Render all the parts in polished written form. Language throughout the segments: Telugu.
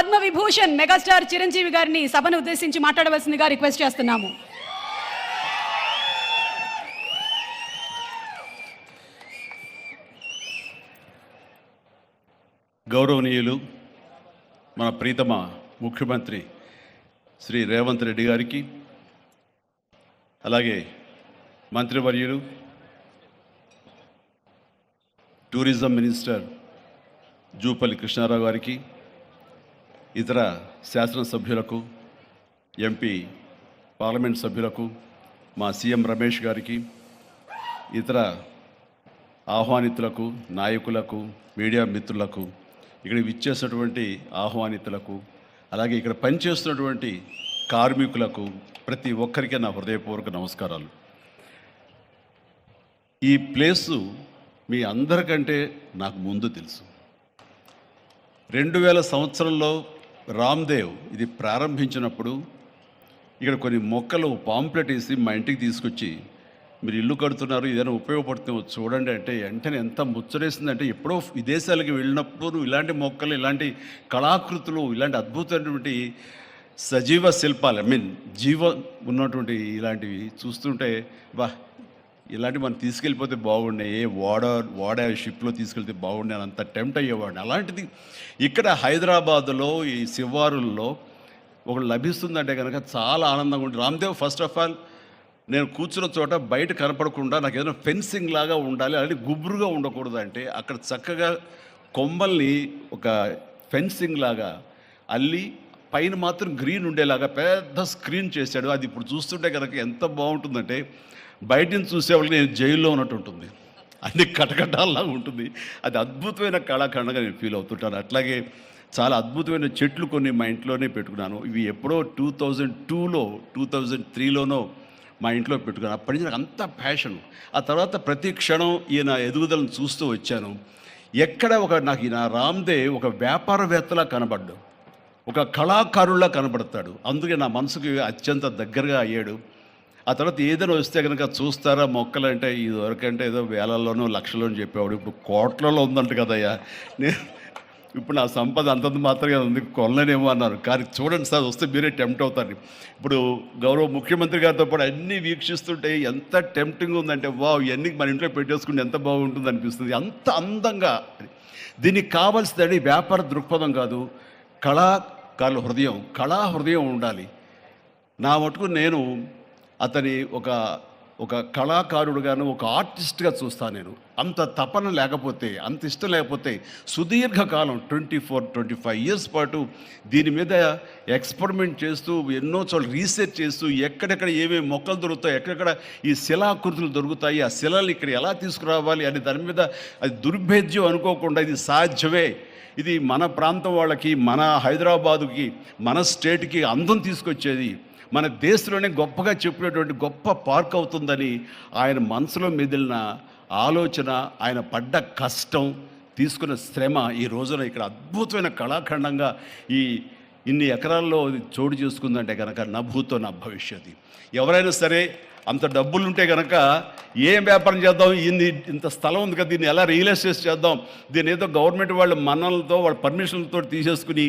పద్మ విభూషణ్ మెగాస్టార్ చిరంజీవి గారిని సభను ఉద్దేశించి మాట్లాడవలసిందిగా రిక్వెస్ట్ చేస్తున్నాము. గౌరవనీయులు మన ప్రీతమ ముఖ్యమంత్రి శ్రీ రేవంత్ రెడ్డి గారికి, అలాగే మంత్రివర్యులు టూరిజం మినిస్టర్ జూపల్లి కృష్ణారావు గారికి, ఇతర శాసనసభ్యులకు, ఎంపీ పార్లమెంట్ సభ్యులకు, మా సీఎం రమేష్ గారికి, ఇతర ఆహ్వానితులకు, నాయకులకు, మీడియా మిత్రులకు, ఇక్కడ విచ్చేసినటువంటి ఆహ్వానితులకు, అలాగే ఇక్కడ పనిచేస్తున్నటువంటి కార్మికులకు, ప్రతి ఒక్కరికి నా హృదయపూర్వక నమస్కారాలు. ఈ ప్లేసు మీ అందరికంటే నాకు ముందు తెలుసు. 2000 సంవత్సరంలో రామ్దేవ్ ఇది ప్రారంభించినప్పుడు ఇక్కడ కొన్ని మొక్కలు పాంప్లెట్ వేసి మా ఇంటికి తీసుకొచ్చి, మీరు ఇల్లు కడుతున్నారు, ఏదైనా ఉపయోగపడుతుందో చూడండి అంటే వెంటనే ఎంత ముచ్చటేసిందంటే, ఎప్పుడో విదేశాలకు వెళ్ళినప్పుడు ఇలాంటి మొక్కలు, ఇలాంటి కళాకృతులు, ఇలాంటి అద్భుతమైనటువంటి సజీవ శిల్పాలు, జీవం ఉన్నటువంటి ఇలాంటివి చూస్తుంటే ఇలాంటివి మనం తీసుకెళ్ళిపోతే బాగున్నాయి, వాడ షిప్లో తీసుకెళ్తే బాగుండే అని అంత టెంప్ట్ అయ్యేవాడిని. అలాంటిది ఇక్కడ హైదరాబాదులో ఈ శివారుల్లో ఒకటి లభిస్తుందంటే కనుక చాలా ఆనందంగా ఉంటుంది. రామ్దేవ్ ఫస్ట్ ఆఫ్ ఆల్ నేను కూర్చున్న చోట బయట కనపడకుండా నాకు ఏదైనా ఫెన్సింగ్ లాగా ఉండాలి, అలాంటి గుబురుగా ఉండకూడదు అంటే అక్కడ చక్కగా కొమ్మల్ని ఒక ఫెన్సింగ్ లాగా అల్లి పైన మాత్రం గ్రీన్ ఉండేలాగా పెద్ద స్క్రీన్ చేశాడు. అది ఇప్పుడు చూస్తుంటే కనుక ఎంత బాగుంటుందంటే బయట నుంచి చూసేవాళ్ళకి నేను జైల్లో ఉన్నట్టు ఉంటుంది, అన్ని కటకటాల్లాగా ఉంటుంది. అది అద్భుతమైన కళాఖండంగా నేను ఫీల్ అవుతుంటాను. అట్లాగే చాలా అద్భుతమైన చెట్లు కొన్ని మా ఇంట్లోనే పెట్టుకున్నాను. ఇవి ఎప్పుడో 2002లో 2003లోనో మా ఇంట్లో పెట్టుకున్నాను. అప్పటి నుంచి నాకు అంత ప్యాషన్. ఆ తర్వాత ప్రతి క్షణం ఈయన ఎదుగుదలను చూస్తూ వచ్చాను. ఎక్కడ నాకు ఈయన రామ్దేవ్ ఒక వ్యాపారవేత్తలా కనబడ్డాడు, ఒక కళాకారుల్లా కనబడతాడు. అందుకే నా మనసుకి అత్యంత దగ్గరగా అయ్యాడు. ఆ తర్వాత ఏదైనా వస్తే కనుక చూస్తారా మొక్కలు అంటే, ఇదివరకంటే ఏదో వేలల్లోనో లక్షల్లోనూ చెప్పేవాడు, ఇప్పుడు కోట్లలో ఉందంట కదయ్యా. ఇప్పుడు నా సంపద అంతంత మాత్రమే ఉంది, కొనలేనేమో అన్నారు. కానీ చూడండి సార్, వస్తే మీరే టెంప్ట్ అవుతారు. ఇప్పుడు గౌరవ ముఖ్యమంత్రి గారితో పాటు అన్నీ వీక్షిస్తుంటే ఎంత టెంప్టింగ్ ఉందంటే, ఇవన్నీ మన ఇంట్లో పెట్టేసుకుంటే ఎంత బాగుంటుంది అనిపిస్తుంది. అంత అందంగా దీనికి కావాల్సిందని వ్యాపార దృక్పథం కాదు, కళాకారుల హృదయం, కళా హృదయం ఉండాలి. నా మటుకు నేను అతని ఒక కళాకారుడుగాను, ఒక ఆర్టిస్ట్గా చూస్తాను. నేను అంత తపన లేకపోతే, అంత ఇష్టం లేకపోతే సుదీర్ఘకాలం 24-25 ఇయర్స్ పాటు దీని మీద ఎక్స్పెరిమెంట్ చేస్తూ, ఎన్నో చోట్ల రీసెర్చ్ చేస్తూ, ఎక్కడెక్కడ ఏమేమి మొక్కలు దొరుకుతాయి, ఎక్కడెక్కడ ఈ శిలాకృతులు దొరుకుతాయి, ఆ శిలలు ఇక్కడ ఎలా తీసుకురావాలి అని దాని మీద అది దుర్భేద్యం అనుకోకుండా ఇది సాధ్యమే, ఇది మన ప్రాంతం వాళ్ళకి, మన హైదరాబాదుకి, మన స్టేట్కి అందం తీసుకొచ్చేది, మన దేశంలోనే గొప్పగా చెప్పినటువంటి గొప్ప పార్క్ అవుతుందని ఆయన మనసులో మెదిలిన ఆలోచన, ఆయన పడ్డ కష్టం, తీసుకున్న శ్రమ ఈ రోజున ఇక్కడ అద్భుతమైన కళాఖండంగా ఇన్ని ఎకరాల్లో చోటు చేసుకుందంటే కనుక నా భూతో నా భవిష్యత్తు. ఎవరైనా సరే అంత డబ్బులుంటే కనుక ఏం వ్యాపారం చేద్దాం, ఇంత స్థలం ఉంది కదా, దీన్ని ఎలా రియల్ ఎస్టేట్ చేద్దాం, దీన్ని ఏదో గవర్నమెంట్ వాళ్ళ మన్నలతో వాళ్ళ పర్మిషన్లతో తీసేసుకుని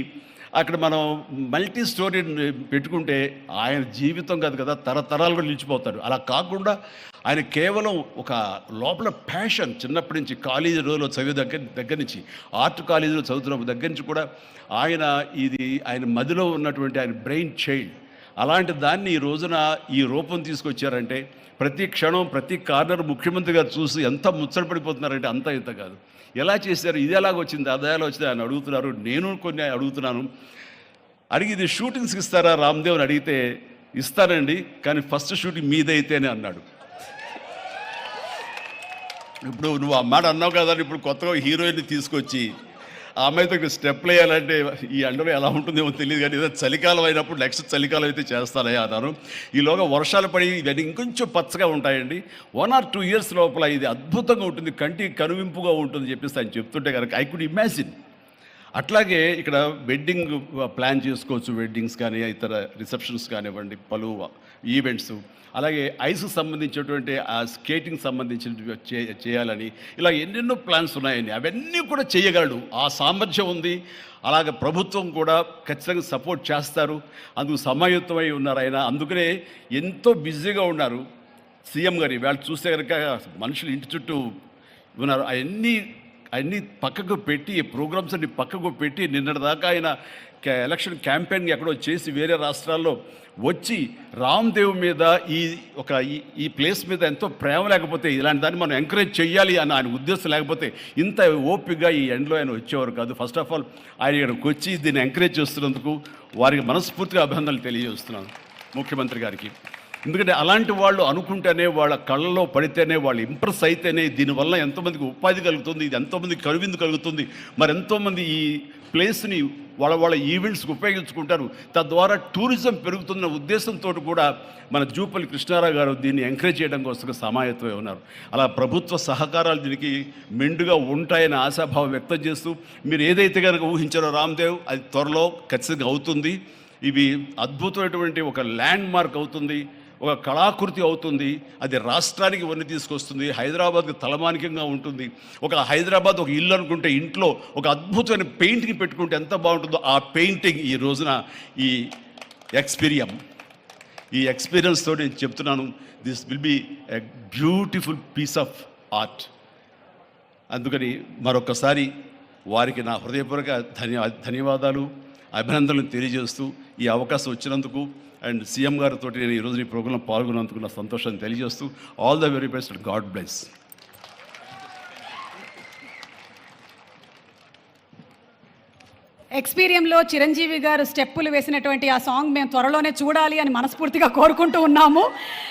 అక్కడ మనం మల్టీ స్టోరీ పెట్టుకుంటే ఆయన జీవితం కాదు కదా, తరతరాలుగా నిలిచిపోతాడు. అలా కాకుండా ఆయన కేవలం ఒక లోపల ప్యాషన్, చిన్నప్పటి నుంచి కాలేజీ రోజులో చదివే దగ్గర నుంచి, ఆర్ట్ కాలేజీలో చదువుతున్న దగ్గర నుంచి కూడా ఆయన మదిలో ఉన్నటువంటి ఆయన బ్రెయిన్ చైల్డ్, అలాంటి దాన్ని ఈ రోజున ఈ రూపం తీసుకొచ్చారంటే ప్రతి క్షణం, ప్రతి కార్నర్ ముఖ్యమంత్రి గారు చూసి ఎంత ముచ్చటపడిపోతున్నారంటే అంత ఇంత కాదు. ఎలా చేశారు, ఇది ఎలాగొచ్చింది, అది ఎలా వచ్చింది అని అడుగుతున్నారు. నేను కొన్ని అడుగుతున్నాను. అడిగి ఇది షూటింగ్స్కి ఇస్తారా రామ్దేవ్ అని అడిగితే, ఇస్తానండి కానీ ఫస్ట్ షూటింగ్ మీదైతేనే అన్నాడు. ఇప్పుడు నువ్వు ఆ మాట అన్నావు కదా, ఇప్పుడు కొత్తగా హీరోయిన్ని తీసుకొచ్చి ఆ అమ్మాయితో స్టెప్లు వేయాలంటే ఈ ఎండలో ఎలా ఉంటుందేమో తెలియదు, కానీ ఏదో చలికాలం అయినప్పుడు నెక్స్ట్ చలికాలం అయితే చేస్తానయ్యా అన్నాను. ఈలోగా వర్షాలు పడి ఇవన్నీ ఇంకొంచెం పచ్చగా ఉంటాయండి, 1 or 2 ఇయర్స్ లోపల ఇది అద్భుతంగా ఉంటుంది, కంటికి కనువింపుగా ఉంటుంది చెప్పేసి ఆయన చెప్తుంటే కనుక ఐ కుడ్ ఇమాజిన్. అట్లాగే ఇక్కడ వెడ్డింగ్ ప్లాన్ చేసుకోవచ్చు, వెడ్డింగ్స్ కానీ ఇతర రిసెప్షన్స్ కానివ్వండి, పలు ఈవెంట్స్, అలాగే ఐస్కి సంబంధించినటువంటి ఆ స్కేటింగ్ సంబంధించిన చేయాలని ఇలా ఎన్నెన్నో ప్లాన్స్ ఉన్నాయని అవన్నీ కూడా చేయగలడు. ఆ సామర్థ్యం ఉంది. అలాగే ప్రభుత్వం కూడా ఖచ్చితంగా సపోర్ట్ చేస్తారు. అందుకు సమాయుత్తమై ఉన్నారు ఆయన. అందుకనే ఎంతో బిజీగా ఉన్నారు సీఎం గారు. ఇవాళ చూస్తే కనుక మనుషులు ఇంటి చుట్టూ ఉన్నారు. అవన్నీ పక్కకు పెట్టి, ప్రోగ్రామ్స్ అన్ని పక్కకు పెట్టి నిన్నటిదాకా ఆయన ఎలక్షన్ క్యాంపెయిన్ ఎక్కడో చేసి వేరే రాష్ట్రాల్లో వచ్చి రామ్దేవ్ మీద ఈ ప్లేస్ మీద ఎంతో ప్రేమ లేకపోతే, ఇలాంటి దాన్ని మనం ఎంకరేజ్ చేయాలి అని ఆయన ఉద్దేశం లేకపోతే ఇంత ఓపికగా ఈ ఎండ్లో ఆయన వచ్చేవారు కాదు. ఫస్ట్ ఆఫ్ ఆల్ ఆయన ఇక్కడికి వచ్చి దీన్ని ఎంకరేజ్ చేస్తున్నందుకు వారికి మనస్ఫూర్తిగా అభినందనలు తెలియజేస్తున్నాను ముఖ్యమంత్రి గారికి. ఎందుకంటే అలాంటి వాళ్ళు అనుకుంటేనే, వాళ్ళ కళ్ళలో పడితేనే, వాళ్ళు ఇంప్రెస్ అయితేనే దీనివల్ల ఎంతోమందికి ఉపాధి కలుగుతుంది, ఇది ఎంతోమందికి కనువిందు కలుగుతుంది. మరి ఎంతోమంది ఈ ప్లేస్ని వాళ్ళ ఈవెంట్స్కి ఉపయోగించుకుంటారు. తద్వారా టూరిజం పెరుగుతున్న ఉద్దేశంతో కూడా మన జూపల్లి కృష్ణారావు గారు దీన్ని ఎంకరేజ్ చేయడం కోసం సమాయత్తమై ఉన్నారు. అలా ప్రభుత్వ సహకారాలు దీనికి మెండుగా ఉంటాయని ఆశాభావం వ్యక్తం చేస్తూ, మీరు ఏదైతే కనుక ఊహించారో రామ్దేవ్, అది త్వరలో ఖచ్చితంగా అవుతుంది. ఇవి అద్భుతమైనటువంటి ఒక ల్యాండ్ మార్క్ అవుతుంది, ఒక కళాకృతి అవుతుంది. అది రాష్ట్రానికి వన్నీ తీసుకొస్తుంది. హైదరాబాద్కి తలమానికంగా ఉంటుంది. ఒక హైదరాబాద్ ఒక ఇల్లు అనుకుంటే ఇంట్లో ఒక అద్భుతమైన పెయింటింగ్ పెట్టుకుంటే ఎంత బాగుంటుందో ఆ పెయింటింగ్ ఈ రోజున ఈ ఎక్స్పీరియన్స్ తోటి నేను చెప్తున్నాను. This will be a beautiful piece of art. అందుకని మరొకసారి వారికి నా హృదయపూర్వక ధన్యవాదాలు, అభినందనలు తెలియజేస్తూ ఈ అవకాశం వచ్చినందుకు అండ్ సీఎం గారితో నేను ఈరోజు ఈ ప్రోగ్రాంలో పాల్గొన్నందుకు నా సంతోషాన్ని తెలియజేస్తూ all the very best and God bless. ఎక్స్పీరియంలో చిరంజీవి గారు స్టెప్పులు వేసినటువంటి ఆ సాంగ్ మేము త్వరలోనే చూడాలి అని మనస్ఫూర్తిగా కోరుకుంటూ ఉన్నాము.